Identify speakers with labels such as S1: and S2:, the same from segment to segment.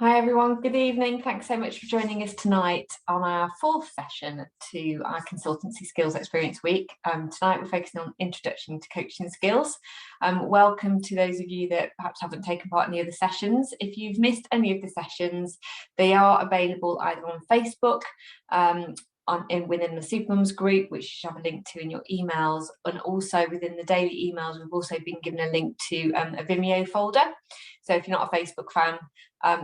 S1: Hi everyone, good evening. Thanks so much for joining us tonight on our fourth session to our Consultancy Skills Experience Week. Tonight we're focusing on Introduction to Coaching Skills. Welcome to those of you that perhaps haven't taken part in the other sessions. If you've missed any of the sessions, they are available either on Facebook, within the Supermums group, which you should have a link to in your emails, and also within the daily emails we've also been given a link to a Vimeo folder. So if you're not a Facebook fan,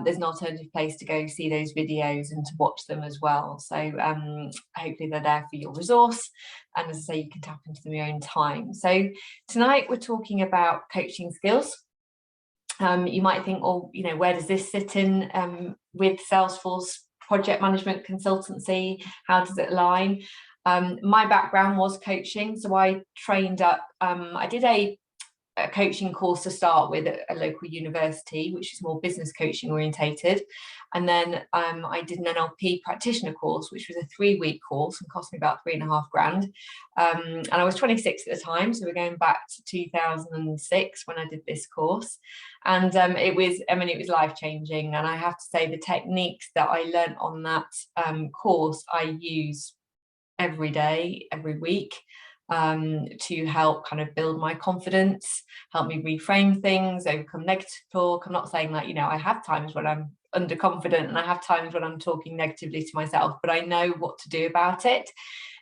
S1: there's an alternative place to go see those videos and to watch them as well. So hopefully they're there for your resource, and as I say, you can tap into them in your own time. So tonight we're talking about coaching skills. You might think, oh, where does this sit in with Salesforce project management consultancy? How does it align? My background was coaching, so I trained up. I did a coaching course to start with at a local university, which is more business coaching orientated, and then I did an NLP practitioner course, which was a 3-week course and cost me about £3.5 grand, and I was 26 at the time, so we're going back to 2006 when I did this course, and it was life-changing. And I have to say, the techniques that I learned on that course I use every day, every week, to help kind of build my confidence, help me reframe things, overcome negative talk. I'm not saying that, I have times when I'm underconfident and I have times when I'm talking negatively to myself, but I know what to do about it.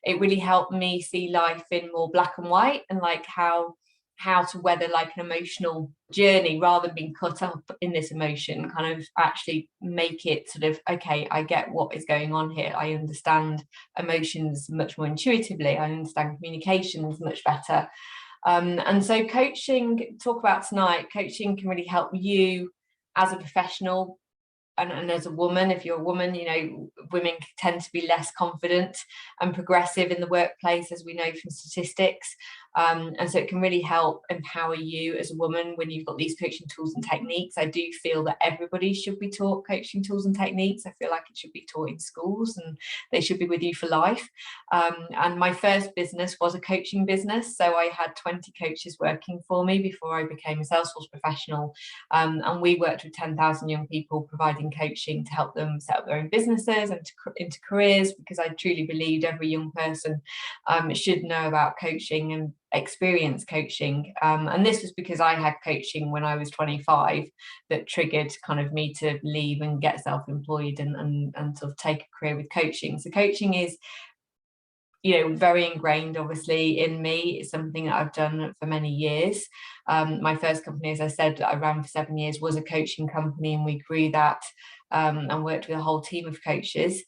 S1: It really helped me see life in more black and white, and like how to weather like an emotional journey rather than being cut up in this emotion, kind of actually make it sort of, okay, I get what is going on here. I understand emotions much more intuitively. I understand communications much better. And so coaching, talk about tonight, coaching can really help you as a professional. And as a woman, if you're a woman, women tend to be less confident and progressive in the workplace, as we know from statistics. And so it can really help empower you as a woman when you've got these coaching tools and techniques. I do feel that everybody should be taught coaching tools and techniques. I feel like it should be taught in schools and they should be with you for life. And my first business was a coaching business. So I had 20 coaches working for me before I became a Salesforce professional. And we worked with 10,000 young people providing coaching to help them set up their own businesses and into careers, because I truly believed every young person should know about coaching and experience coaching. And this was because I had coaching when I was 25 that triggered kind of me to leave and get self-employed and sort of take a career with coaching. So coaching is very ingrained obviously in me. It's something that I've done for many years. My first company, as I said, that I ran for 7 years, was a coaching company, and we grew that and worked with a whole team of coaches.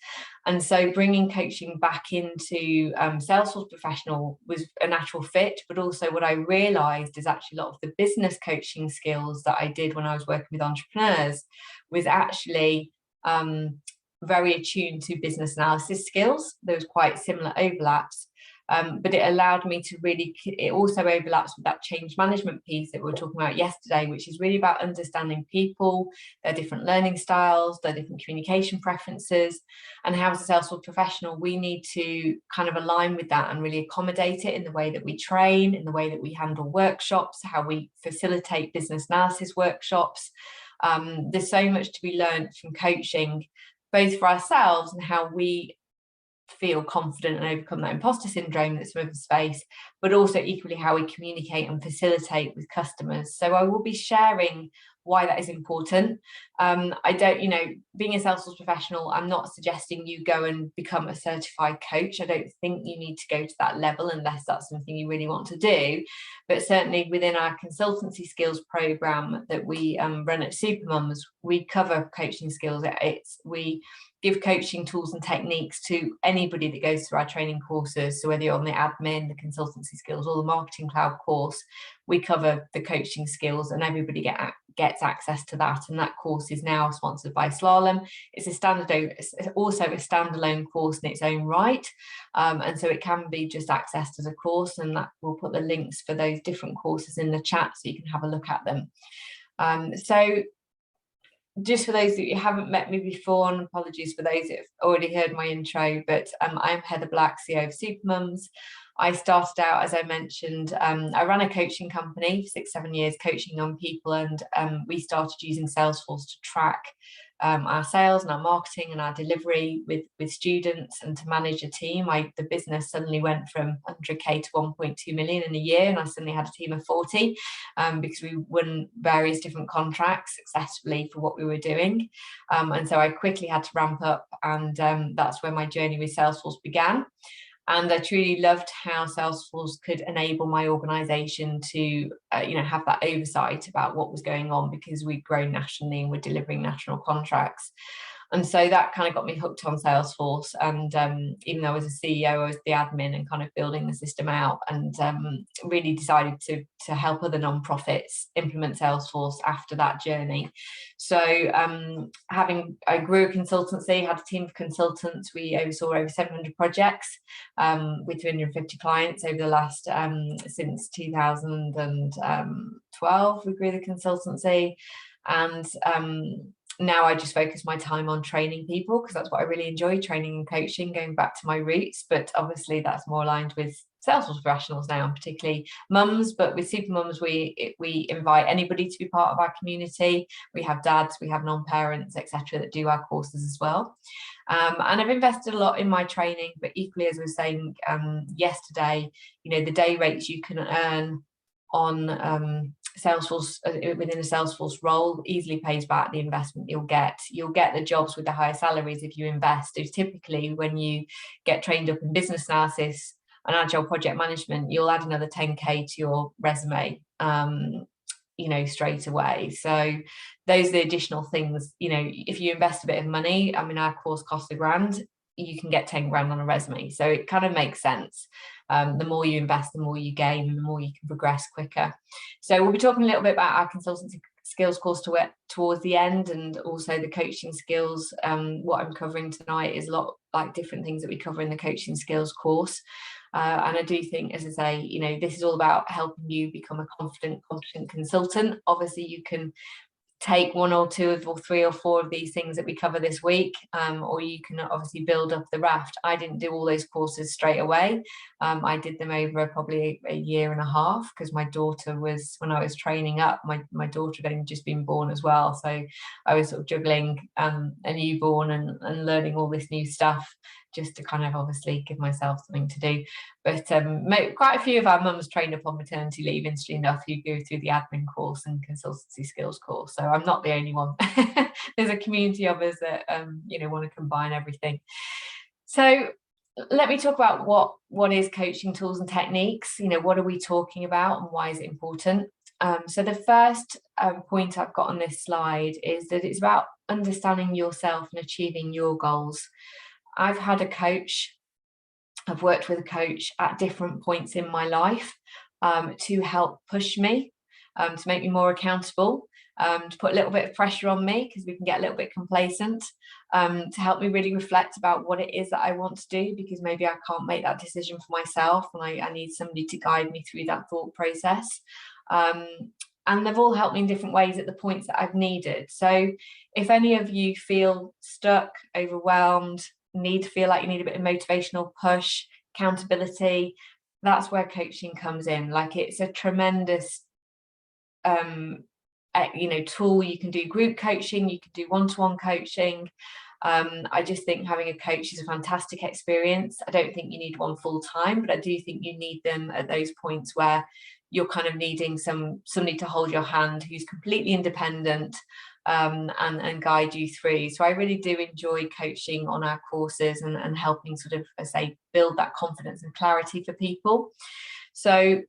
S1: And so bringing coaching back into Salesforce professional was a natural fit. But also what I realized is actually a lot of the business coaching skills that I did when I was working with entrepreneurs was actually very attuned to business analysis skills. There was quite similar overlaps, but it allowed me to really, it also overlaps with that change management piece that we were talking about yesterday, which is really about understanding people, their different learning styles, their different communication preferences, and how as a Salesforce professional we need to kind of align with that and really accommodate it in the way that we train, in the way that we handle workshops, how we facilitate business analysis workshops. There's so much to be learned from coaching, both for ourselves and how we feel confident and overcome that imposter syndrome that some of us face, but also equally how we communicate and facilitate with customers. So I will be sharing why that is important. I don't, being a Salesforce professional, I'm not suggesting you go and become a certified coach. I don't think you need to go to that level unless that's something you really want to do. But certainly within our consultancy skills program that we run at Supermums, we cover coaching skills. We give coaching tools and techniques to anybody that goes through our training courses. So whether you're on the admin, the consultancy skills, or the marketing cloud course, we cover the coaching skills, and everybody gets access to that. And that course is now sponsored by Slalom. It's also a standalone course in its own right, and so it can be just accessed as a course, and that we'll put the links for those different courses in the chat so you can have a look at them. So just for those that you haven't met me before, and apologies for those that have already heard my intro, but I'm Heather Black, CEO of Supermums. I started out, as I mentioned, I ran a coaching company for 6-7 years, coaching young people, and we started using Salesforce to track our sales and our marketing and our delivery with students, and to manage a team. The business suddenly went from 100k to 1.2 million in a year, and I suddenly had a team of 40 because we won various different contracts successfully for what we were doing. And so I quickly had to ramp up, and that's where my journey with Salesforce began. And I truly loved how Salesforce could enable my organization to, have that oversight about what was going on, because we'd grown nationally and we're delivering national contracts. And so that kind of got me hooked on Salesforce. And even though I was a CEO, I was the admin and kind of building the system out, and really decided to help other nonprofits implement Salesforce after that journey. So I grew a consultancy, had a team of consultants. We oversaw over 700 projects with 350 clients over the last, since 2012, we grew the consultancy. And now I just focus my time on training people, because that's what I really enjoy, training and coaching, going back to my roots. But obviously that's more aligned with Salesforce professionals now, and particularly mums. But with Super Mums, we invite anybody to be part of our community. We have dads, we have non-parents, etc., that do our courses as well. And I've invested a lot in my training, but equally, as I was saying yesterday, the day rates you can earn on Salesforce, within a Salesforce role, easily pays back the investment you'll get. You'll get the jobs with the higher salaries if you invest. It's typically when you get trained up in business analysis and agile project management, you'll add another 10k to your resume straight away. So those are the additional things. If you invest a bit of money, our course costs £1,000, you can get 10 grand on a resume. So it kind of makes sense. The more you invest, the more you gain, and the more you can progress quicker. So we'll be talking a little bit about our consultancy skills course towards the end, and also the coaching skills. What I'm covering tonight is a lot like different things that we cover in the coaching skills course. And I do think, as I say, this is all about helping you become a confident, competent consultant. Obviously, you can take one or two or three or four of these things that we cover this week, or you can obviously build up the raft. I didn't do all those courses straight away. I did them over probably a year and a half, because my daughter was, when I was training up, my daughter had only just been born as well. So I was sort of juggling a newborn and learning all this new stuff, just to kind of obviously give myself something to do. But quite a few of our mums trained up on maternity leave, interestingly enough, who go through the admin course and consultancy skills course. So I'm not the only one. There's a community of us that want to combine everything. So let me talk about what is coaching tools and techniques. What are we talking about, and why is it important? So the first point I've got on this slide is that it's about understanding yourself and achieving your goals. I've had a coach, I've worked with a coach at different points in my life to help push me, to make me more accountable, to put a little bit of pressure on me, because we can get a little bit complacent, to help me really reflect about what it is that I want to do, because maybe I can't make that decision for myself, and I need somebody to guide me through that thought process. And they've all helped me in different ways at the points that I've needed. So if any of you feel stuck, overwhelmed, feel like you need a bit of motivational push, accountability, that's where coaching comes in. Like, it's a tremendous tool. You can do group coaching, you can do one-to-one coaching. I just think having a coach is a fantastic experience. I don't think you need one full time, but I do think you need them at those points where you're kind of needing somebody to hold your hand who's completely independent, and guide you through. So I really do enjoy coaching on our courses and helping sort of, as I say, build that confidence and clarity for people. So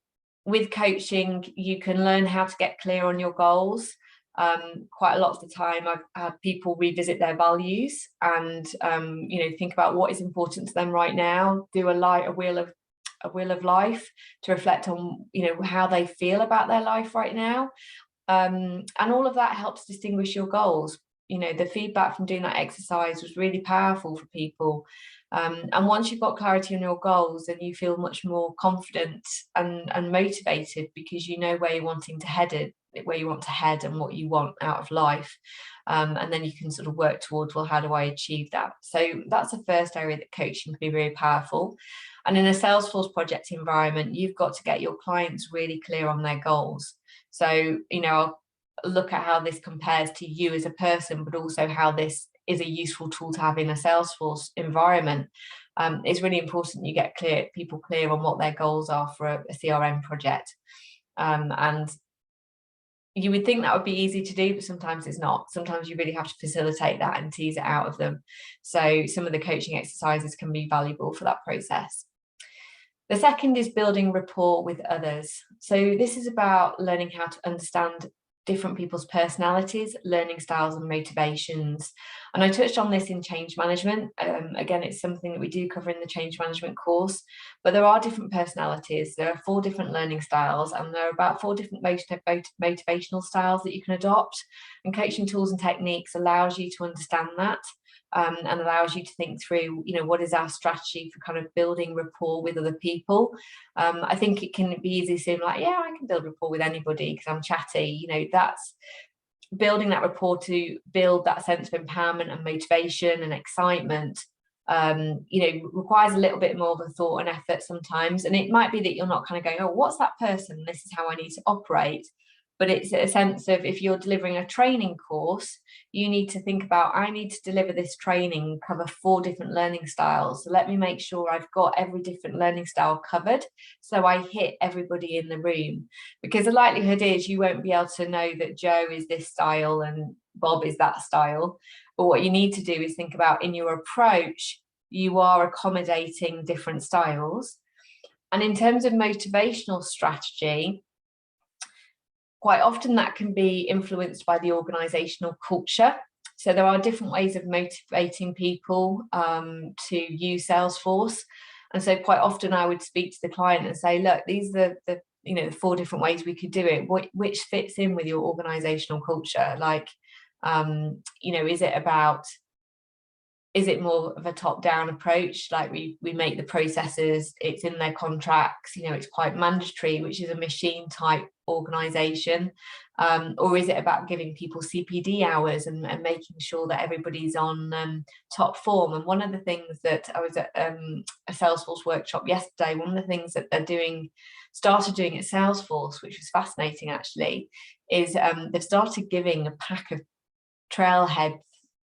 S1: with coaching, you can learn how to get clear on your goals. Quite a lot of the time I've had people revisit their values and think about what is important to them right now, do a wheel of life to reflect on how they feel about their life right now. And all of that helps distinguish your goals. The feedback from doing that exercise was really powerful for people. And once you've got clarity on your goals, then you feel much more confident and motivated, because you know where you're wanting to head, where you want to head and what you want out of life. And then you can sort of work towards, well, how do I achieve that? So that's the first area that coaching can be very powerful. And in a Salesforce project environment, you've got to get your clients really clear on their goals. So, look at how this compares to you as a person, but also how this is a useful tool to have in a Salesforce environment. It's really important you get people clear on what their goals are for a CRM project. And you would think that would be easy to do, but sometimes it's not. Sometimes you really have to facilitate that and tease it out of them. So some of the coaching exercises can be valuable for that process. The second is building rapport with others. So this is about learning how to understand different people's personalities, learning styles and motivations. And I touched on this in change management. Again, it's something that we do cover in the change management course, but there are different personalities. There are 4 different learning styles, and there are about 4 different motivational styles that you can adopt. And coaching tools and techniques allows you to understand that. And allows you to think through, what is our strategy for kind of building rapport with other people. I think it can be easy to seem like, yeah, I can build rapport with anybody because I'm chatty. That's building that rapport to build that sense of empowerment and motivation and excitement. Requires a little bit more of a thought and effort sometimes. And it might be that you're not kind of going, oh, what's that person? This is how I need to operate. But it's a sense of, if you're delivering a training course, you need to think about, I need to deliver this training, cover 4 different learning styles. So let me make sure I've got every different learning style covered, so I hit everybody in the room. Because the likelihood is you won't be able to know that Joe is this style and Bob is that style. But what you need to do is think about, in your approach, you are accommodating different styles. And in terms of motivational strategy, quite often that can be influenced by the organizational culture. So there are different ways of motivating people to use Salesforce. And so quite often I would speak to the client and say, look, these are the 4 different ways we could do it. Which fits in with your organizational culture? Like, is it more of a top-down approach? Like we make the processes, it's in their contracts, it's quite mandatory, which is a machine type organization. Or is it about giving people CPD hours and making sure that everybody's on top form? And one of the things that I was at a Salesforce workshop yesterday, one of the things that they're started doing at Salesforce, which was fascinating actually, is they've started giving a pack of trailhead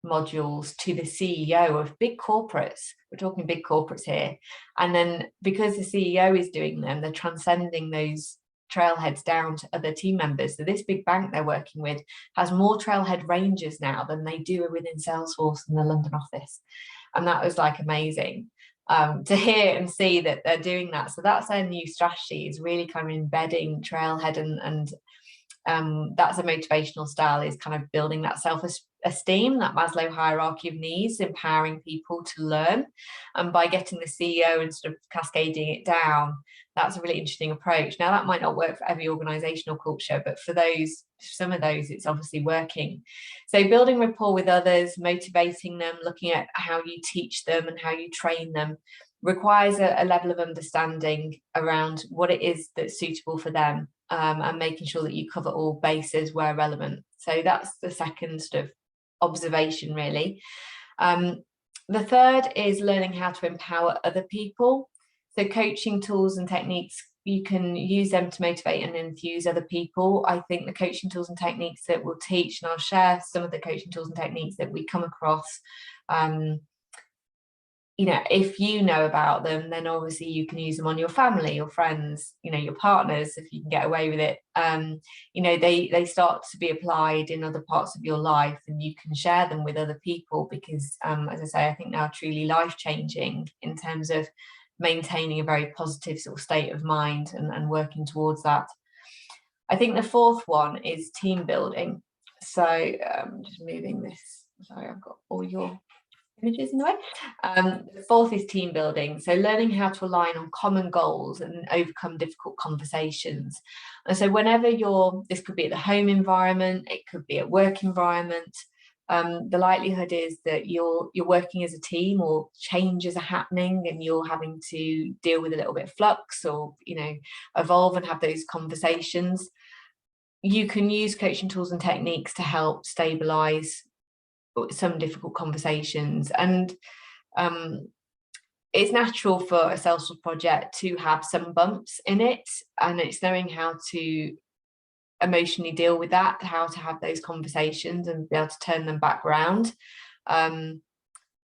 S1: modules to the CEO of big corporates. We're talking big corporates here. And then because the CEO is doing them, they're transcending those trailheads down to other team members. So this big bank they're working with has more trailhead rangers now than they do within Salesforce in the London office. And that was like amazing to hear and see that they're doing that. So that's their new strategy, is really kind of embedding trailhead and that's a motivational style, is kind of building that self-esteem, that Maslow hierarchy of needs, empowering people to learn. And by getting the CEO and sort of cascading it down, that's a really interesting approach. Now, that might not work for every organizational culture, but for some of those, it's obviously working. So building rapport with others, motivating them, looking at how you teach them and how you train them, requires a level of understanding around what it is that's suitable for them, and making sure that you cover all bases where relevant. So that's the second sort of observation, really. The third is learning how to empower other people. So coaching tools and techniques, you can use them to motivate and enthuse other people. I think the coaching tools and techniques that we'll teach, and I'll share some of the coaching tools and techniques that we come across, if you know about them, then obviously you can use them on your family, your friends, your partners, if you can get away with it. They start to be applied in other parts of your life, and you can share them with other people because, as I say, I think they're truly life-changing in terms of maintaining a very positive sort of state of mind and working towards that. I think the fourth one is team building. So just moving this. Sorry, I've got all your images in the way. The fourth is team building. So learning how to align on common goals and overcome difficult conversations. And so whenever this could be at the home environment, it could be a work environment, the likelihood is that you're working as a team, or changes are happening and you're having to deal with a little bit of flux, or evolve and have those conversations. You can use coaching tools and techniques to help stabilize some difficult conversations. And it's natural for a Salesforce project to have some bumps in it, and it's knowing how to emotionally deal with that, how to have those conversations and be able to turn them back round.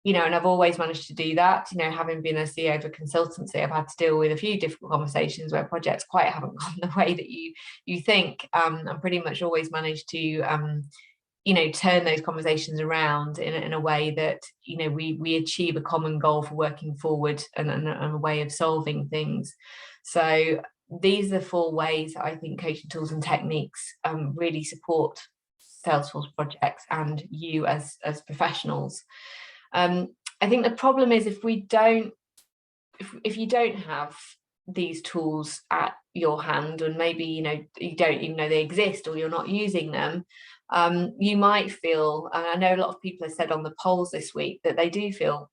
S1: You know, and I've always managed to do that. You know, having been a CEO of a consultancy, I've had to deal with a few difficult conversations where projects quite haven't gone the way that you think. And pretty much always managed to, you know, turn those conversations around in a way that, you know, we achieve a common goal for working forward and a way of solving things. So these are the 4 ways that I think coaching tools and techniques really support Salesforce projects and you as professionals. I think the problem is if you don't have these tools at your hand, and maybe, you know, you don't even know they exist or you're not using them, you might feel, and I know a lot of people have said on the polls this week that they do feel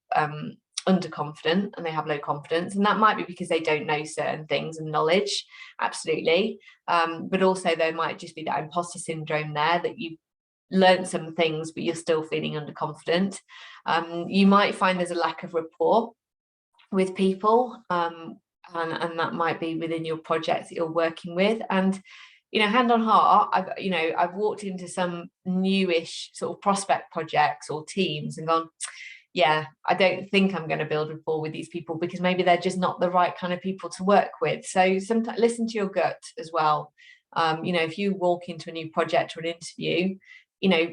S1: underconfident and they have low confidence, and that might be because they don't know certain things and knowledge, absolutely, but also there might just be that imposter syndrome there, that you learned some things but you're still feeling underconfident. You might find there's a lack of rapport with people, and that might be within your projects that you're working with. And, you know, hand on heart, I've walked into some newish sort of prospect projects or teams and gone, yeah, I don't think I'm going to build rapport with these people, because maybe they're just not the right kind of people to work with. So sometimes listen to your gut as well. You know, if you walk into a new project or an interview, you know,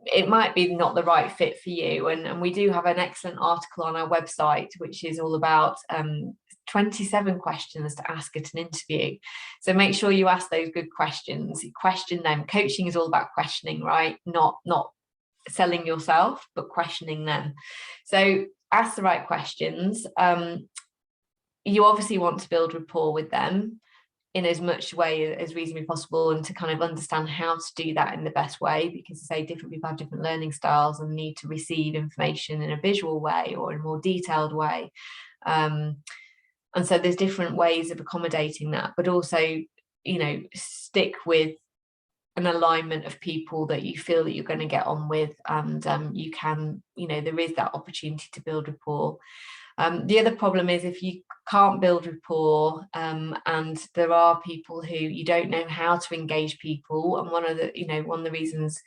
S1: it might be not the right fit for you. And we do have an excellent article on our website, which is all about 27 questions to ask at an interview. So make sure you ask those good questions, question them. Coaching is all about questioning, right? Not selling yourself, but questioning them. So ask the right questions. You obviously want to build rapport with them in as much way as reasonably possible, and to kind of understand how to do that in the best way, because say different people have different learning styles and need to receive information in a visual way or in a more detailed way, and so there's different ways of accommodating that, but also, you know, stick with an alignment of people that you feel that you're going to get on with, and you can, you know, there is that opportunity to build rapport. The other problem is if you can't build rapport, and there are people who you don't know how to engage people. And one of the reasons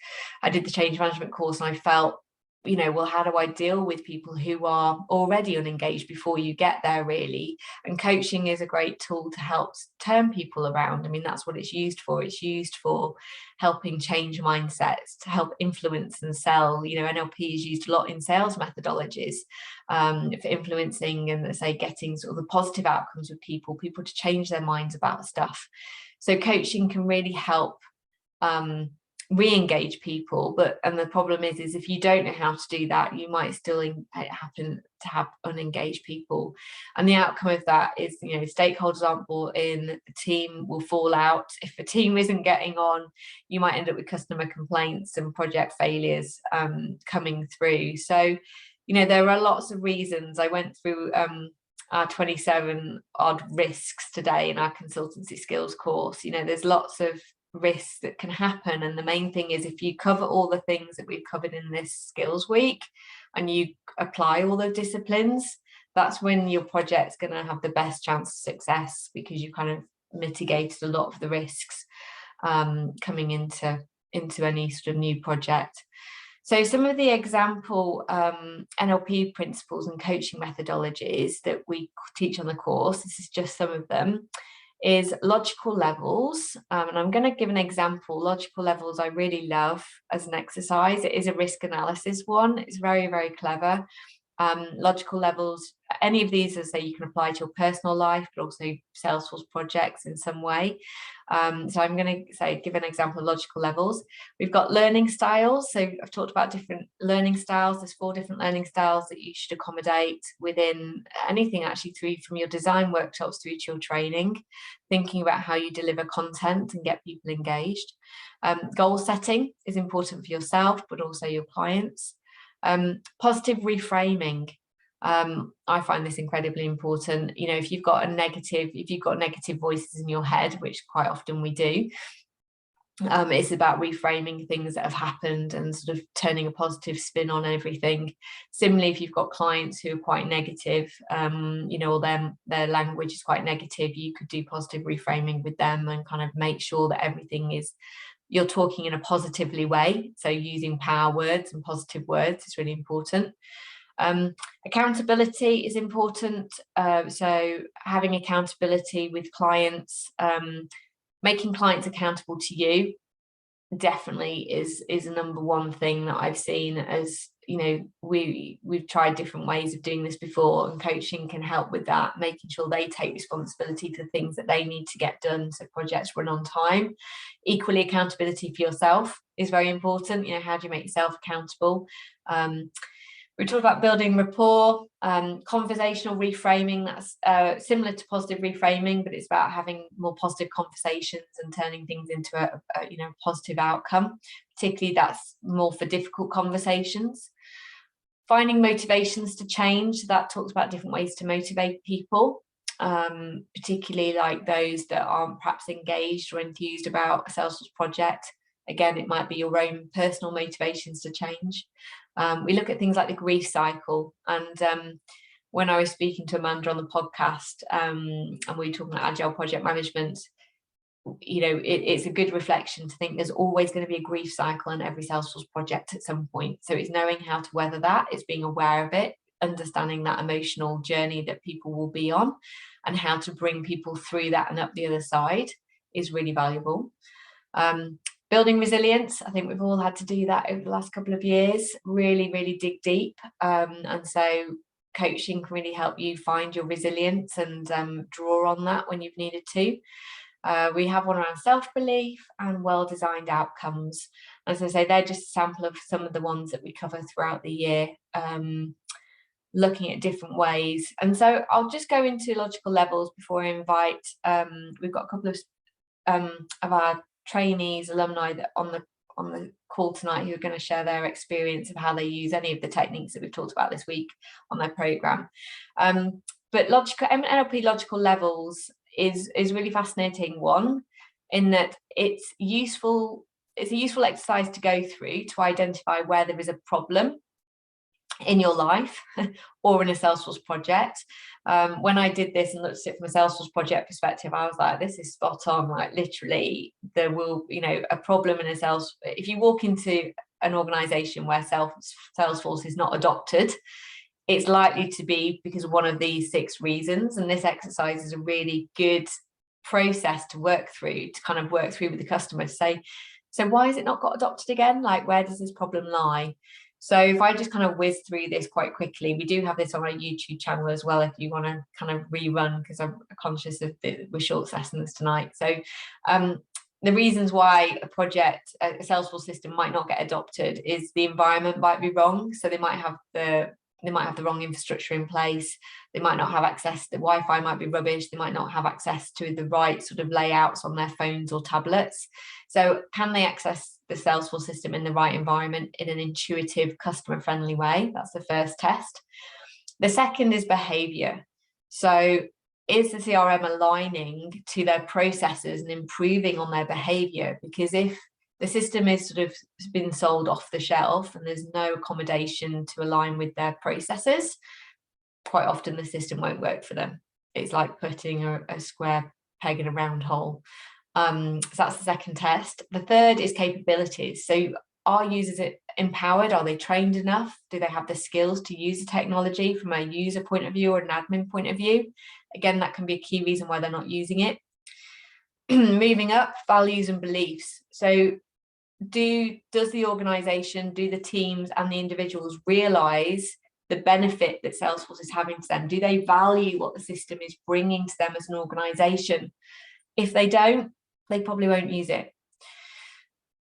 S1: I did the change management course, and I felt, you know, well, how do I deal with people who are already unengaged before you get there, really? And coaching is a great tool to help turn people around. I mean, that's what it's used for. It's used for helping change mindsets, to help influence and sell. You know, NLP is used a lot in sales methodologies, for influencing and, say, getting sort of the positive outcomes with people to change their minds about stuff. So coaching can really help re-engage people, and the problem is if you don't know how to do that, you might still happen to have unengaged people, and the outcome of that is, you know, stakeholders aren't bought in, the team will fall out. If the team isn't getting on, you might end up with customer complaints and project failures coming through. So, you know, there are lots of reasons. I went through our 27 odd risks today in our consultancy skills course. You know, there's lots of risks that can happen, and the main thing is if you cover all the things that we've covered in this skills week and you apply all the disciplines, that's when your project's going to have the best chance of success, because you kind of mitigated a lot of the risks coming into any sort of new project. So some of the example NLP principles and coaching methodologies that we teach on the course, this is just some of them, is logical levels. And I'm going to give an example. Logical levels I really love as an exercise. It is a risk analysis one. It's very, very clever. Logical levels, any of these, as say, you can apply to your personal life, but also Salesforce projects in some way. So I'm going to give an example of logical levels. We've got learning styles. So I've talked about different learning styles. There's 4 different learning styles that you should accommodate within anything, actually, from your design workshops through to your training, thinking about how you deliver content and get people engaged. Goal setting is important for yourself, but also your clients. Positive reframing. I find this incredibly important. You know, if you've got negative voices in your head, which quite often we do, It's about reframing things that have happened and sort of turning a positive spin on everything. Similarly, if you've got clients who are quite negative, or their language is quite negative, you could do positive reframing with them and kind of make sure that everything is, you're talking in a positively way. So using power words and positive words is really important. Accountability is important. So having accountability with clients, making clients accountable to you definitely is a number one thing that I've seen. As we've tried different ways of doing this before, and coaching can help with that, making sure they take responsibility for things that they need to get done so projects run on time. Equally, accountability for yourself is very important. How do you make yourself accountable? We talked about building rapport, conversational reframing. That's similar to positive reframing, but it's about having more positive conversations and turning things into a positive outcome. Particularly, that's more for difficult conversations. Finding motivations to change. That talks about different ways to motivate people, particularly like those that aren't perhaps engaged or enthused about a Salesforce project. Again, it might be your own personal motivations to change. We look at things like the grief cycle, and when I was speaking to Amanda on the podcast, and we were talking about agile project management, it's a good reflection to think there's always going to be a grief cycle in every Salesforce project at some point. So it's knowing how to weather that, it's being aware of it, understanding that emotional journey that people will be on, and how to bring people through that and up the other side is really valuable. Building resilience, I think we've all had to do that over the last couple of years, really, really dig deep. And so coaching can really help you find your resilience and draw on that when you've needed to. We have one around self-belief and well-designed outcomes. As I say, they're just a sample of some of the ones that we cover throughout the year, looking at different ways. And so I'll just go into logical levels before I invite, we've got a couple of our trainees, alumni that on the call tonight who are going to share their experience of how they use any of the techniques that we've talked about this week on their program. But NLP logical levels is really fascinating one, in that it's a useful exercise to go through to identify where there is a problem in your life or in a Salesforce project. When I did this and looked at it from a Salesforce project perspective, I was like, this is spot on. Like, literally, there will, a problem in a sales. If you walk into an organization where Salesforce is not adopted, it's likely to be because of one of these 6 reasons. And this exercise is a really good process to work through, with the customer to say, so why has it not got adopted again? Like, where does this problem lie? So if I just kind of whiz through this quite quickly, we do have this on our YouTube channel as well if you want to kind of rerun, because I'm conscious of we're short sessions tonight. So the reasons why a Salesforce system might not get adopted is the environment might be wrong. So they might have the wrong infrastructure in place. They might not have access. The Wi-Fi might be rubbish. They might not have access to the right sort of layouts on their phones or tablets. So can they access the Salesforce system in the right environment in an intuitive, customer-friendly way? That's the first test. The second is behavior. So is the CRM aligning to their processes and improving on their behavior? Because if the system is sort of been sold off the shelf and there's no accommodation to align with their processes, quite often the system won't work for them. It's like putting a square peg in a round hole. So that's the second test. The third is capabilities. So are users empowered? Are they trained enough? Do they have the skills to use the technology from a user point of view or an admin point of view? Again, that can be a key reason why they're not using it. Moving up, values and beliefs. So does the organization, do the teams and the individuals realize the benefit that Salesforce is having to them? Do they value what the system is bringing to them as an organization? If they don't, they probably won't use it.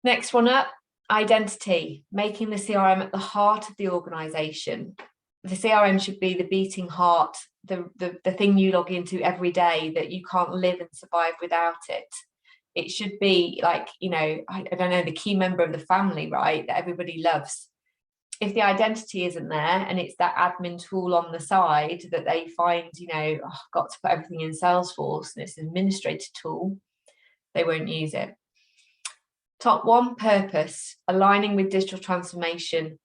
S1: Next one up, identity, making the CRM at the heart of the organization. The CRM should be the beating heart, the thing you log into every day, that you can't live and survive without it. It should be like, I don't know, the key member of the family, right, that everybody loves. If the identity isn't there and it's that admin tool on the side that they find, I've got to put everything in Salesforce and it's an administrator tool, they won't use it. Top one, purpose, aligning with digital transformation.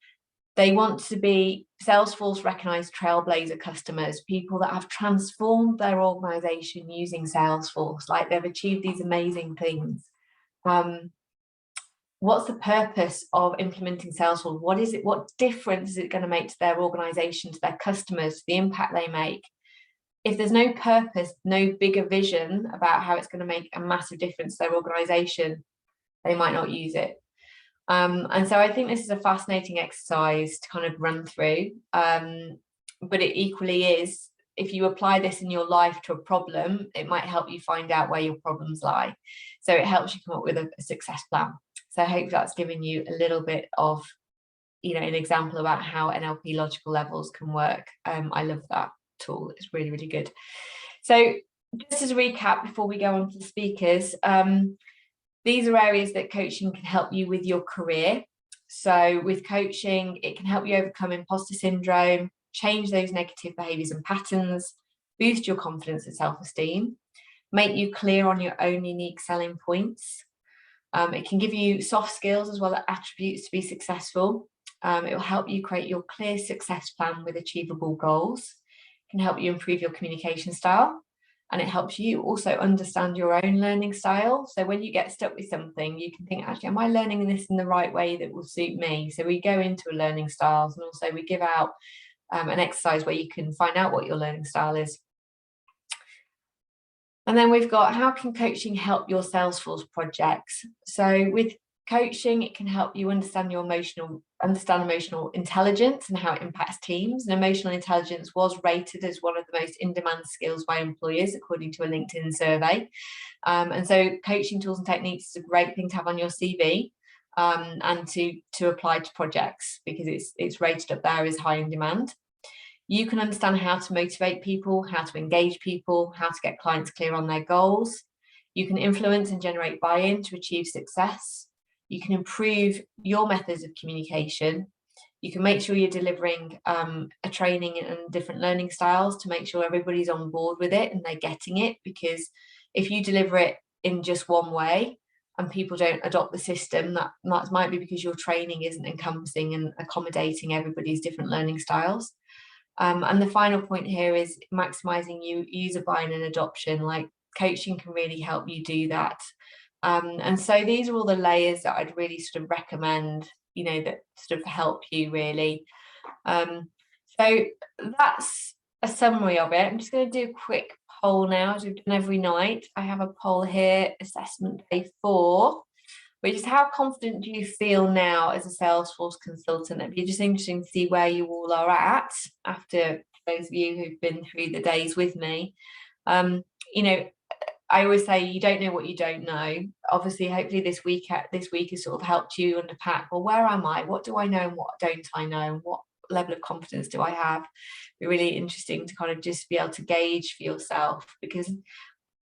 S1: They want to be Salesforce recognized trailblazer customers, people that have transformed their organization using Salesforce, like they've achieved these amazing things. What's the purpose of implementing Salesforce? What is it? What difference is it going to make to their organization, to their customers, the impact they make? If there's no purpose, no bigger vision about how it's going to make a massive difference to their organization, they might not use it. And so I think this is a fascinating exercise to kind of run through. But it equally is, if you apply this in your life to a problem, it might help you find out where your problems lie. So it helps you come up with a success plan. So I hope that's given you a little bit of, an example about how NLP logical levels can work. I love that tool. It's really, really good. So just as a recap before we go on to the speakers, these are areas that coaching can help you with your career. So with coaching, it can help you overcome imposter syndrome, change those negative behaviors and patterns, boost your confidence and self-esteem, make you clear on your own unique selling points. It can give you soft skills as well as attributes to be successful. It will help you create your clear success plan with achievable goals. It can help you improve your communication style. And it helps you also understand your own learning style. So when you get stuck with something, you can think, actually, am I learning this in the right way that will suit me? So we go into a learning styles, and also we give out an exercise where you can find out what your learning style is. And then we've got, how can coaching help your Salesforce projects? So with coaching, it can help you understand emotional intelligence and how it impacts teams. And emotional intelligence was rated as one of the most in-demand skills by employers, according to a LinkedIn survey. And so coaching tools and techniques is a great thing to have on your CV and to apply to projects, because it's rated up there as high in demand. You can understand how to motivate people, how to engage people, how to get clients clear on their goals. You can influence and generate buy-in to achieve success. You can improve your methods of communication. You can make sure you're delivering a training and different learning styles to make sure everybody's on board with it and they're getting it, because if you deliver it in just one way and people don't adopt the system, that might be because your training isn't encompassing and accommodating everybody's different learning styles. And the final point here is maximizing user buy-in and adoption. Like, coaching can really help you do that. And so these are all the layers that I'd really sort of recommend, that sort of help you really. So that's a summary of it. I'm just going to do a quick poll now, as we've done every night. I have a poll here, assessment day 4, which is, how confident do you feel now as a Salesforce consultant? It'd be just interesting to see where you all are at after those of you who've been through the days with me. I always say you don't know what you don't know. Obviously, hopefully this week has sort of helped you unpack, well, where am I? What do I know and what don't I know? And what level of confidence do I have? It'd be really interesting to kind of just be able to gauge for yourself, because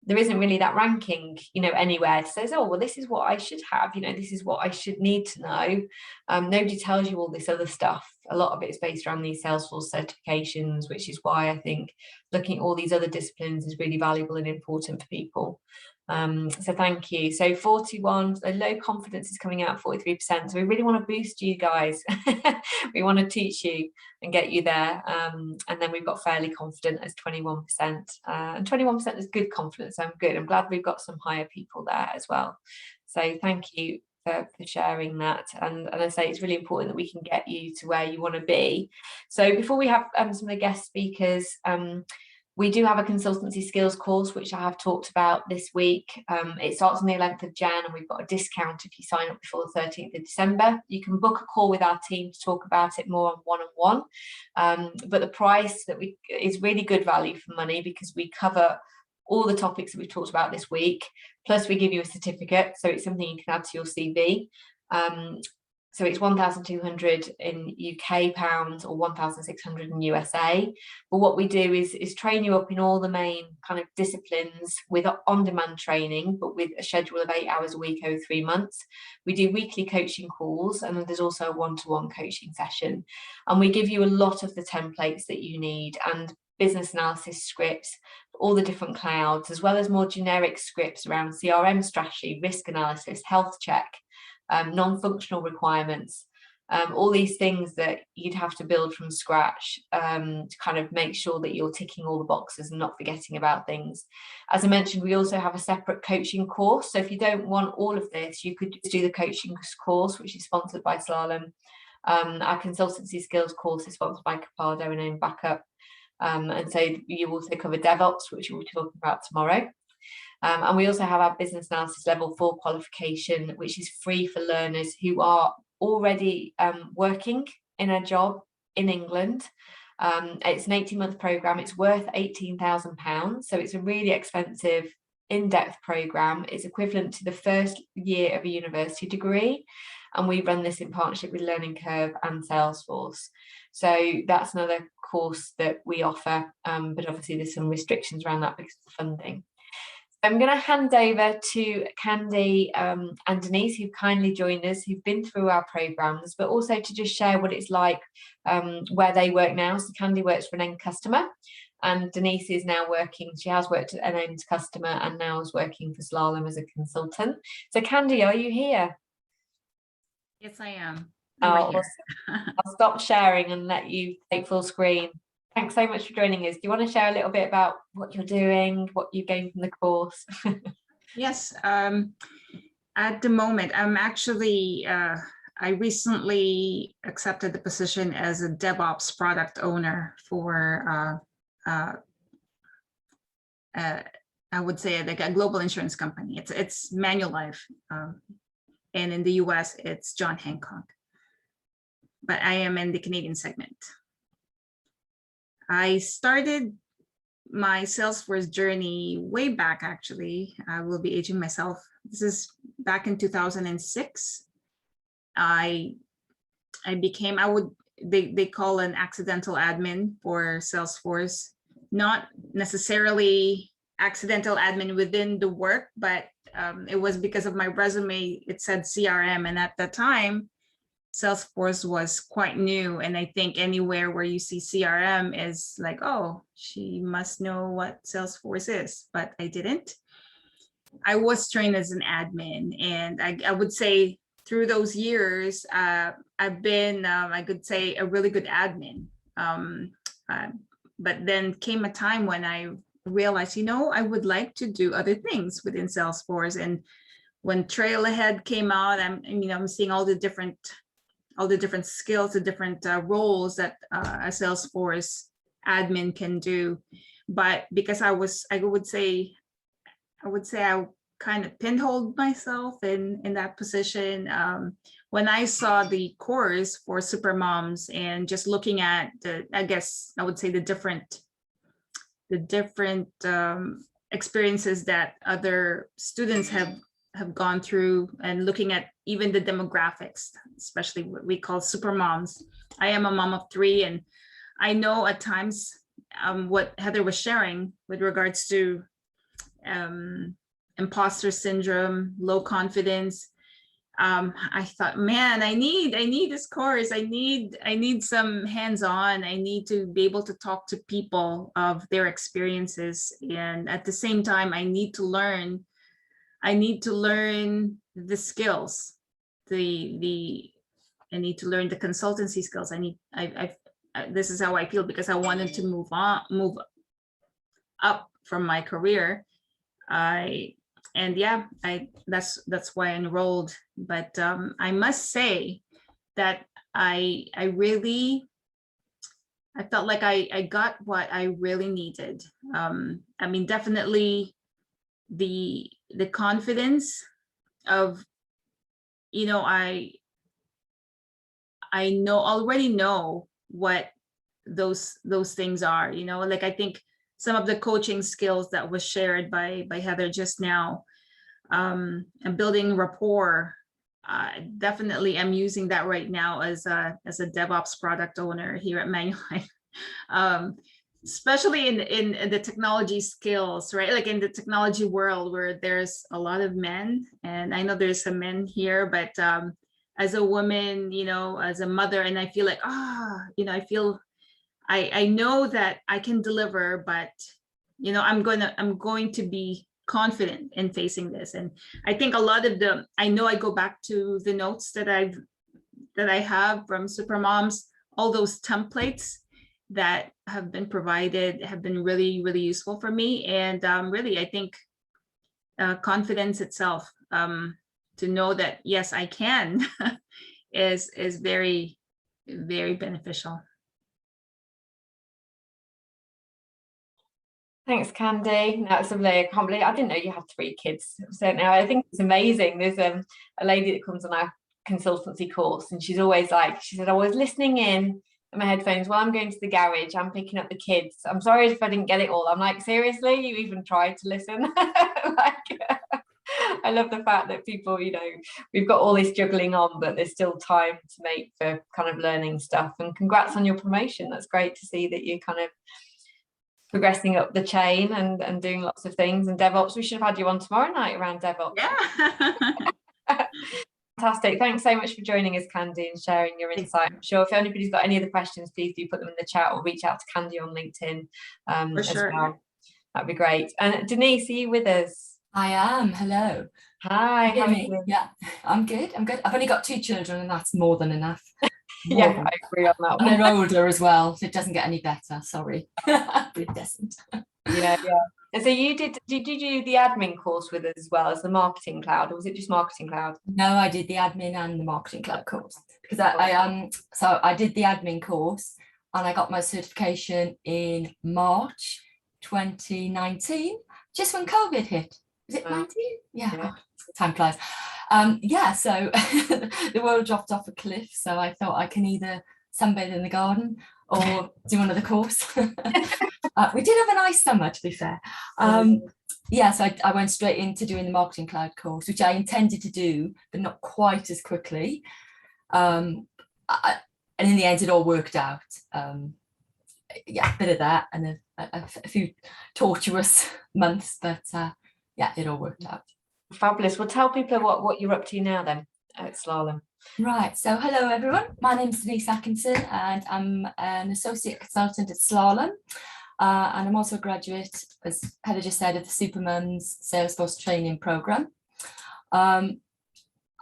S1: there isn't really that ranking, anywhere to say, oh, well, this is what I should have, this is what I should need to know. Nobody tells you all this other stuff. A lot of it is based around these Salesforce certifications, which is why I think looking at all these other disciplines is really valuable and important for people. So thank you. So 41, so low confidence is coming out 43%. So we really want to boost you guys. We want to teach you and get you there. And then we've got fairly confident as 21%. And 21% is good confidence. I'm good. I'm glad we've got some higher people there as well. So thank you for sharing that. And I say it's really important that we can get you to where you want to be. So before we have some of the guest speakers, we do have a consultancy skills course, which I have talked about this week. It starts on the 11th of Jan, and we've got a discount if you sign up before the 13th of December. You can book a call with our team to talk about it more on one-on-one. But the price is really good value for money, because we cover all the topics that we've talked about this week, plus we give you a certificate, so it's something you can add to your CV. So it's 1,200 in UK pounds or 1,600 in USA. But what we do is train you up in all the main kind of disciplines with on-demand training, but with a schedule of 8 hours a week over 3 months. We do weekly coaching calls, and there's also a one-to-one coaching session. And we give you a lot of the templates that you need and business analysis scripts, all the different clouds, as well as more generic scripts around CRM strategy, risk analysis, health check, non-functional requirements, all these things that you'd have to build from scratch to kind of make sure that you're ticking all the boxes and not forgetting about things. As I mentioned, we also have a separate coaching course. So if you don't want all of this, you could just do the coaching course, which is sponsored by Slalom. Our consultancy skills course is sponsored by Capado and Own Backup. And so you also cover DevOps, which we'll be talking about tomorrow. And we also have our business analysis level 4 qualification, which is free for learners who are already working in a job in England. It's an 18-month program. It's worth £18,000. So it's a really expensive, in-depth program. It's equivalent to the first year of a university degree. And we run this in partnership with Learning Curve and Salesforce. So that's another course that we offer. But obviously there's some restrictions around that because of funding. I'm going to hand over to Candy and Denise, who've kindly joined us, who've been through our programs, but also to just share what it's like where they work now. So Candy works for an end customer, and Denise is now working, she has worked at an end customer and now is working for Slalom as a consultant. So Candy, are you here?
S2: Yes, I am.
S1: Oh, awesome. I'll stop sharing and let you take full screen. Thanks so much for joining us. Do you want to share a little bit about what you're doing, what you gained from the course?
S2: Yes. At the moment, I'm actually, I recently accepted the position as a DevOps product owner for, I would say, like a global insurance company. It's Manulife. And in the US, it's John Hancock. But I am in the Canadian segment. I started my Salesforce journey way back, actually. I will be aging myself. This is back in 2006. I became, they call an accidental admin for Salesforce, not necessarily accidental admin within the work, but it was because of my resume, it said CRM. And at that time, Salesforce was quite new. And I think anywhere where you see CRM is like, oh, she must know what Salesforce is, but I didn't. I was trained as an admin, and I would say through those years, I've been, I could say, a really good admin. But then came a time when I realized, I would like to do other things within Salesforce. And when Trailhead came out, I'm seeing all the different skills, the different roles that a Salesforce admin can do. But because I would say I kind of pinholed myself in that position. When I saw the course for Supermoms and just looking at I guess I would say the different experiences that other students have gone through, and looking at even the demographics, especially what we call Supermoms. I am a mom of 3, and I know at times what Heather was sharing with regards to imposter syndrome, low confidence. I thought, man, I need this course. I need some hands-on. I need to be able to talk to people of their experiences, and at the same time, I need to learn the skills. I need to learn the consultancy skills. This is how I feel, because I wanted to move up from my career. That's why I enrolled. But I must say that I felt like I got what I really needed. Definitely the confidence of, I already know what those things are, like I think some of the coaching skills that was shared by Heather just now, and building rapport, definitely am using that right now as a DevOps product owner here at Manulife. Especially in the technology skills, right? Like in the technology world where there's a lot of men, and I know there's some men here, but as a woman, you know, as a mother, and I feel like, you know, I know that I can deliver, but, you know, I'm going to be confident in facing this. And I think a lot of I know I go back to the notes that I have from Supermoms, all those templates that have been provided have been really, really useful for me. And really, I think confidence itself, to know that, yes, I can, is very, very beneficial.
S1: Thanks, Candy. That's lovely. I can't believe I didn't know you had 3 kids. So now I think it's amazing. There's a lady that comes on our consultancy course, and she's always like, she said, I was listening in my headphones while I'm going to the garage. I'm picking up the kids. I'm sorry if I didn't get it all. I'm like, seriously, you even tried to listen? Like, I love the fact that people, you know, we've got all this juggling on, but there's still time to make for kind of learning stuff. And congrats on your promotion. That's great to see that you kind of progressing up the chain and doing lots of things. And DevOps, we should have had you on tomorrow night around DevOps.
S2: Yeah.
S1: Fantastic. Thanks so much for joining us, Candy, and sharing your insight. I'm sure if anybody's got any other questions, please do put them in the chat or reach out to Candy on LinkedIn
S2: For sure.
S1: as well. That'd be great. And Denise, are you with us?
S3: I am. Hello.
S1: Hi.
S3: How are you? Yeah, I'm good. I've only got 2 children, and that's more than enough.
S1: Yeah, I agree on that one.
S3: And they're older as well, so it doesn't get any better. Sorry. It doesn't.
S1: Yeah. And so did you do the admin course with us as well as the marketing cloud, or was it just marketing cloud?
S3: No, I did the admin and the marketing cloud course, because I did the admin course and I got my certification in March 2019, just when COVID hit. Was it 19? Yeah. God, time flies. So the world dropped off a cliff, so I thought I can either sunbathe in the garden or do another course. We did have a nice summer, to be fair. So I went straight into doing the marketing cloud course, which I intended to do, but not quite as quickly. And in the end, it all worked out. A bit of that and a few torturous months, but it all worked out.
S1: Fabulous. Well, tell people what you're up to now then at Slalom.
S3: Right, so hello everyone, my name is Denise Atkinson and I'm an associate consultant at Slalom, and I'm also a graduate, as Heather just said, of the Supermoms Salesforce training programme. I'm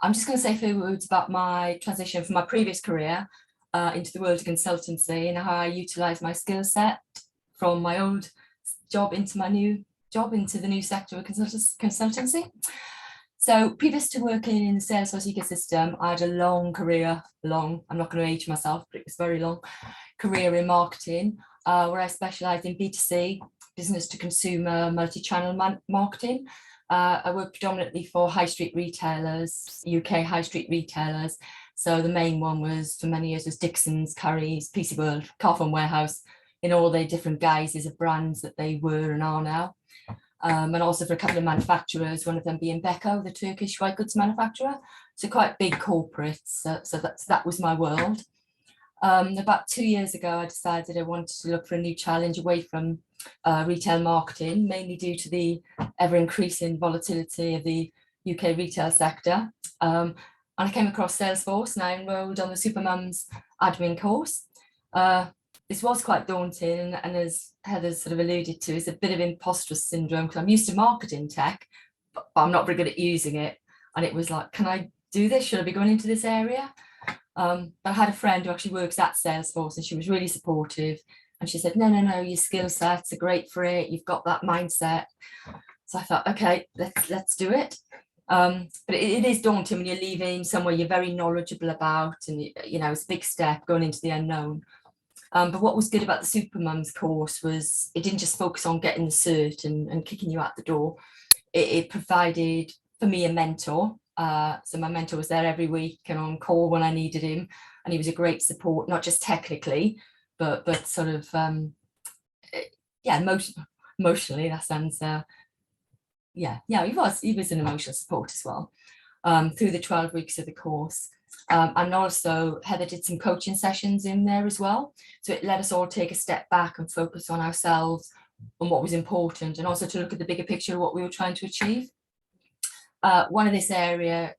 S3: just going to say a few words about my transition from my previous career into the world of consultancy and how I utilise my skill set from my old job into my new job into the new sector of consultancy. So previous to working in the Salesforce ecosystem, I had a long career, I'm not going to age myself, but it was very long career in marketing, where I specialised in B2C, business to consumer, multi-channel marketing. I worked predominantly for high street retailers, UK high street retailers. So the main one was, for many years, was Dixons, Currys, PC World, Carphone Warehouse, in all their different guises of brands that they were and are now. And also for a couple of manufacturers, one of them being Beko, the Turkish white goods manufacturer. So quite big corporates. So that was my world. About 2 years ago, I decided I wanted to look for a new challenge away from retail marketing, mainly due to the ever-increasing volatility of the UK retail sector. And I came across Salesforce and I enrolled on the Supermoms admin course. This was quite daunting, and as Heather sort of alluded to, it's a bit of imposter syndrome because I'm used to marketing tech, but I'm not very good at using it. And it was like, can I do this? Should I be going into this area? But I had a friend who actually works at Salesforce and she was really supportive. And she said, no, your skill sets are great for it. You've got that mindset. So I thought, okay, let's do it. But it is daunting when you're leaving somewhere you're very knowledgeable about, and you know, it's a big step going into the unknown. But what was good about the Supermoms course was it didn't just focus on getting the cert and kicking you out the door. It provided for me a mentor. So my mentor was there every week and on call when I needed him, and he was a great support, not just technically, but sort of emotionally. That sounds he was an emotional support as well. through the 12 weeks of the course. And also Heather did some coaching sessions in there as well. So it let us all take a step back and focus on ourselves and what was important, and also to look at the bigger picture of what we were trying to achieve. One of this area,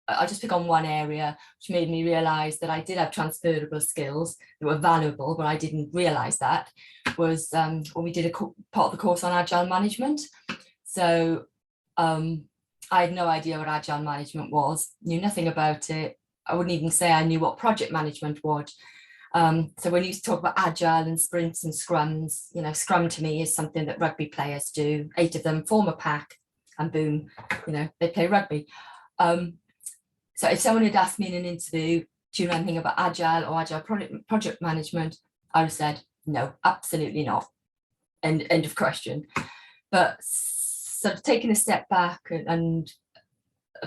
S3: I'll just pick on one area, which made me realise that I did have transferable skills that were valuable, but I didn't realise that, was when we did a part of the course on agile management. So I had no idea what agile management was, knew nothing about it. I wouldn't even say I knew what project management was. So when you talk about agile and sprints and scrums, you know, scrum to me is something that rugby players do. 8 of them form a pack and boom, you know, they play rugby. So if someone had asked me in an interview, do you know anything about agile or agile project management, I would have said, no, absolutely not. End of question. But sort of taking a step back and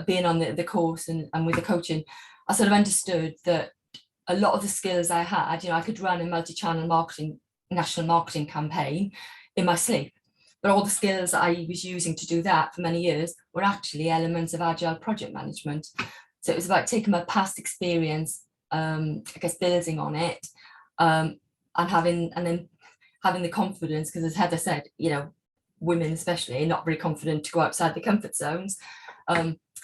S3: being on the course and with the coaching, I sort of understood that a lot of the skills I had, you know, I could run a multi-channel marketing, national marketing campaign in my sleep. But all the skills I was using to do that for many years were actually elements of agile project management. So it was about taking my past experience, I guess building on it, and then having the confidence, because as Heather said, you know, women especially are not very confident to go outside the comfort zones.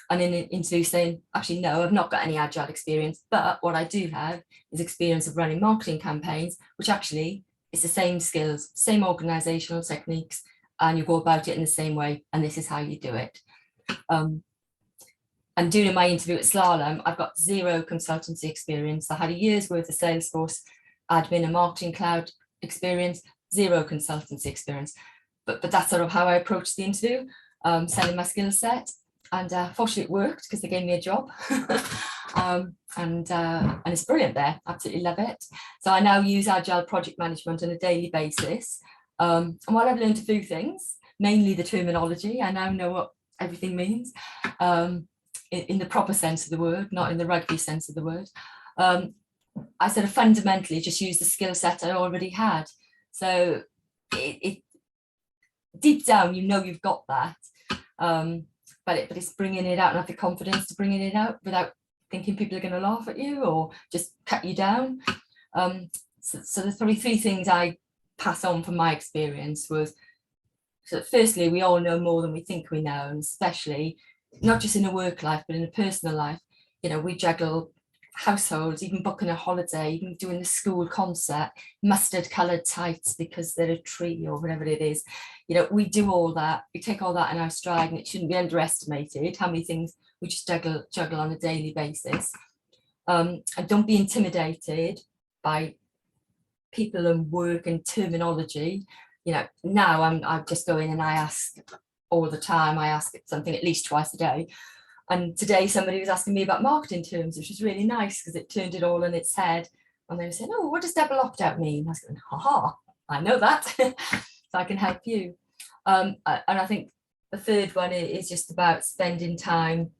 S3: And in an interview saying, actually, no, I've not got any agile experience, but what I do have is experience of running marketing campaigns, which actually is the same skills, same organizational techniques, and you go about it in the same way, and this is how you do it. And during my interview at Slalom, I've got 0 consultancy experience. I had a year's worth of Salesforce admin and marketing cloud experience, 0 consultancy experience. But that's sort of how I approached the interview, selling my skill set. And fortunately it worked because they gave me a job. And it's brilliant there, absolutely love it. So I now use agile project management on a daily basis. And while I've learned a few things, mainly the terminology, I now know what everything means in the proper sense of the word, not in the rugby sense of the word. I sort of fundamentally just use the skill set I already had. So it deep down, you know you've got that. But it's bringing it out and have the confidence to bringing it out without thinking people are going to laugh at you or just cut you down. So the 3 things I pass on from my experience was, so firstly, we all know more than we think we know, and especially not just in a work life, but in a personal life. You know, we juggle households, even booking a holiday, even doing the school concert, mustard coloured tights because they're a tree or whatever it is. You know, we do all that, we take all that in our stride, and it shouldn't be underestimated how many things we just juggle on a daily basis. And don't be intimidated by people and work and terminology. You know, now I just go in and I ask all the time. I ask something at least twice a day. And today somebody was asking me about marketing terms, which was really nice because it turned it all on its head. And they were saying, oh, what does double opt-out mean? I was going, haha, I know that. So I can help you. And I think the third one is just about spending time,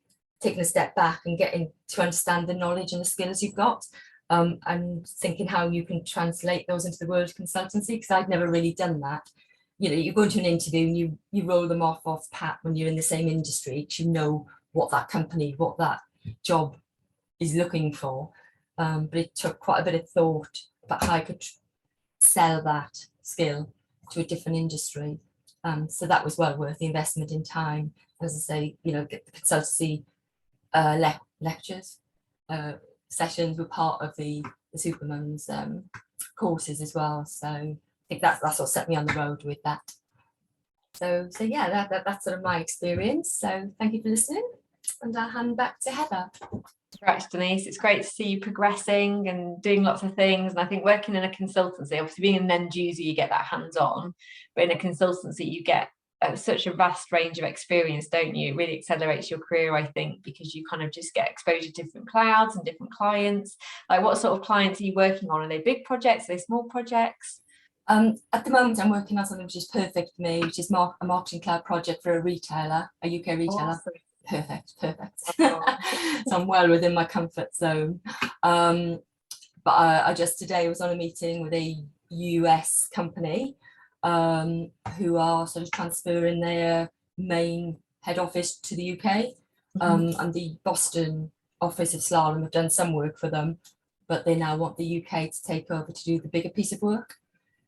S3: taking a step back and getting to understand the knowledge and the skills you've got, and thinking how you can translate those into the world of consultancy, because I'd never really done that. You know, you go into an interview and you roll them off pat when you're in the same industry, because you know what that company, what that job is looking for. But it took quite a bit of thought about how I could sell that skill to a different industry. So that was well worth the investment in time. As I say, you know, get the consultancy lectures, sessions were part of the Supermums courses as well. So I think that's what set me on the road with that. So yeah, that's sort of my experience. So thank you for listening, and I'll hand back to Heather.
S1: Congrats, Denise. It's great to see you progressing and doing lots of things. And I think working in a consultancy, obviously being an end user, you get that hands-on, but in a consultancy, you get such a vast range of experience, don't you? It really accelerates your career, I think, because you kind of just get exposure to different clouds and different clients. Like, what sort of clients are you working on? Are they big projects? Are they small projects?
S3: At the moment, I'm working on something which is perfect for me, which is a marketing cloud project for a retailer, a UK retailer. Awesome. Perfect. So I'm well within my comfort zone. But I just today was on a meeting with a US company who are sort of transferring their main head office to the UK. And the Boston office of Slalom have done some work for them, but they now want the UK to take over to do the bigger piece of work.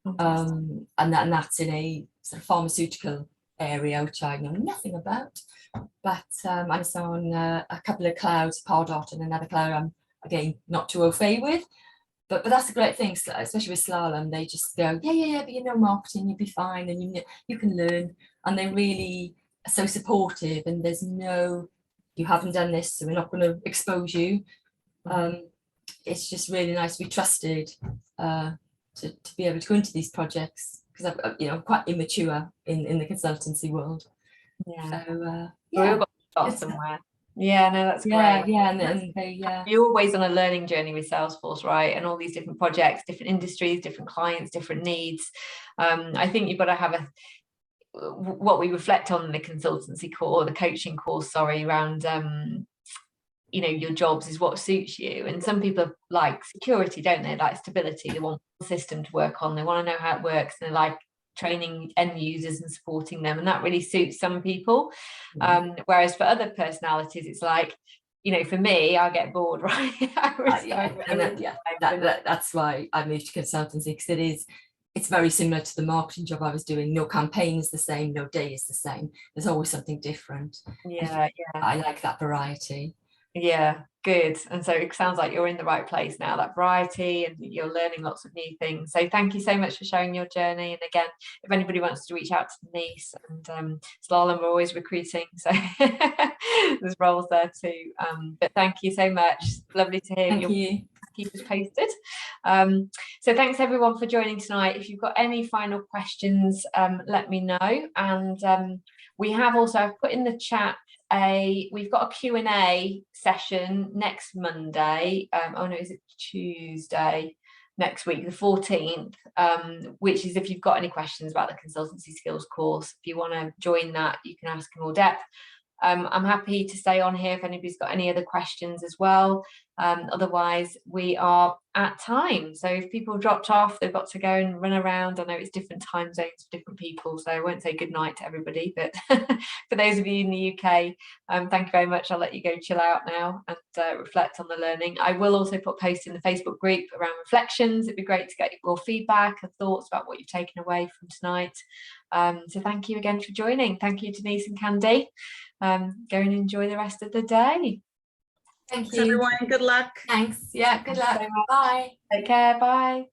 S3: And that's in a sort of pharmaceutical area, which I know nothing about. But I saw on a couple of clouds, Pardot and another cloud I'm, again, not too au fait with. But that's a great thing, especially with Slalom. They just go, yeah, but you know marketing, you'll be fine, and you can learn. And they really are so supportive, and there's no, you haven't done this, so we're not going to expose you. It's just really nice to be trusted to be able to go into these projects, because I'm quite immature in the consultancy world.
S1: Yeah.
S3: So
S1: we've all got to start somewhere. Yeah, no, that's great.
S3: Yeah, and
S1: you're always on a learning journey with Salesforce, right? And all these different projects, different industries, different clients, different needs. I think you've got to have what we reflect on in the consultancy course, or the coaching course, sorry, around your jobs is what suits you. And some people like security, don't they? Like stability. They want the system to work on. They want to know how it works. And they like training end users and supporting them, and that really suits some people. Whereas for other personalities, it's like, for me, I get bored, right?
S3: That's why I moved to consultancy, because it's very similar to the marketing job I was doing. No campaign is the same, no day is the same. There's always something different.
S1: Yeah.
S3: I like that variety.
S1: Yeah, good. And so it sounds like you're in the right place now, that variety, and you're learning lots of new things. So thank you so much for sharing your journey. And again, if anybody wants to reach out to Denise and Slalom, we're always recruiting, so there's roles there too. But thank you so much. Lovely to hear.
S3: Thank you.
S1: Keep us posted. So thanks everyone for joining tonight. If you've got any final questions, let me know. And we have also, I've put in the chat, we've got a Q&A session next Monday. Is it Tuesday next week, the 14th, which is if you've got any questions about the consultancy skills course. If you want to join that, you can ask in more depth. I'm happy to stay on here if anybody's got any other questions as well. Otherwise, we are at time. So if people dropped off, they've got to go and run around. I know it's different time zones for different people, so I won't say good night to everybody. But for those of you in the UK, thank you very much. I'll let you go chill out now and reflect on the learning. I will also put posts in the Facebook group around reflections. It'd be great to get your feedback and thoughts about what you've taken away from tonight. So thank you again for joining. Thank you, Denise and Candy. Go and enjoy the rest of the day.
S3: Thank
S2: Thanks,
S3: you,
S2: everyone. Good luck.
S3: Thanks. Yeah, good luck.
S1: So
S3: bye.
S1: Take care. Bye.